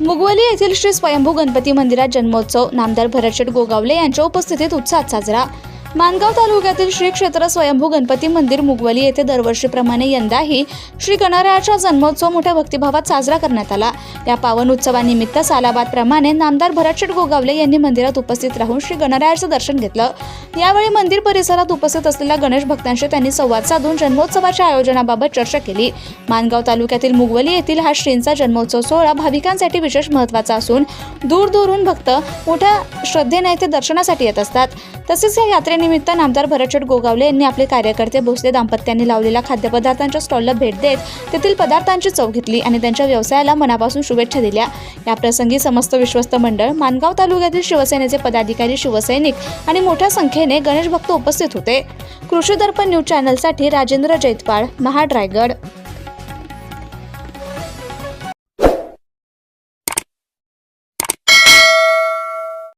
मुगवली येथील श्री स्वयंभू गणपती मंदिरात जन्मोत्सव नामदार भरतशेठ गोगावले यांच्या उपस्थितीत उत्साहात साजरा। मानगाव तालुक्यातील श्री क्षेत्र स्वयंभू गणपती मंदिर मुगवली येथे दरवर्षीप्रमाणे यंदाही श्री गणरायाचा जन्मोत्सव मोठ्या भक्तिभावात साजरा करण्यात आला। या पावन उत्सवानिमित्त सालाबादप्रमाणे नामदार भरतशेठ गोगावले यांनी मंदिरात उपस्थित राहून श्री गणरायाचं दर्शन घेतलं। यावेळी मंदिर परिसरात उपस्थित असलेल्या गणेश भक्तांशी त्यांनी संवाद साधून जन्मोत्सवाच्या आयोजनाबाबत चर्चा केली। मानगाव तालुक्यातील मुगवली येथील हा श्रींचा जन्मोत्सव सोहळा भाविकांसाठी विशेष महत्त्वाचा असून दूरदूरून भक्त मोठ्या श्रद्धेने येथे दर्शनासाठी येत असतात। तसेच या यात्रेनिमित्त नामदार भरतशेठ गोगावले यांनी आपले कार्यकर्ते भोसले दाम्पत्यांनी लावलेल्या खाद्यपदार्थांच्या स्टॉलला भेट देत तेथील पदार्थांची चव घेतली आणि त्यांच्या व्यवसायाला मनापासून शुभेच्छा दिल्या। या प्रसंगी समस्त विश्वस्त मंडळ, मानगाव तालुक्यातील शिवसेनेचे पदाधिकारी, शिवसैनिक आणि मोठ्या संख्येने गणेश भक्त उपस्थित होते। कृषी दर्पण न्यूज चॅनलसाठी राजेंद्र जैतपाळ, महाड, रायगड।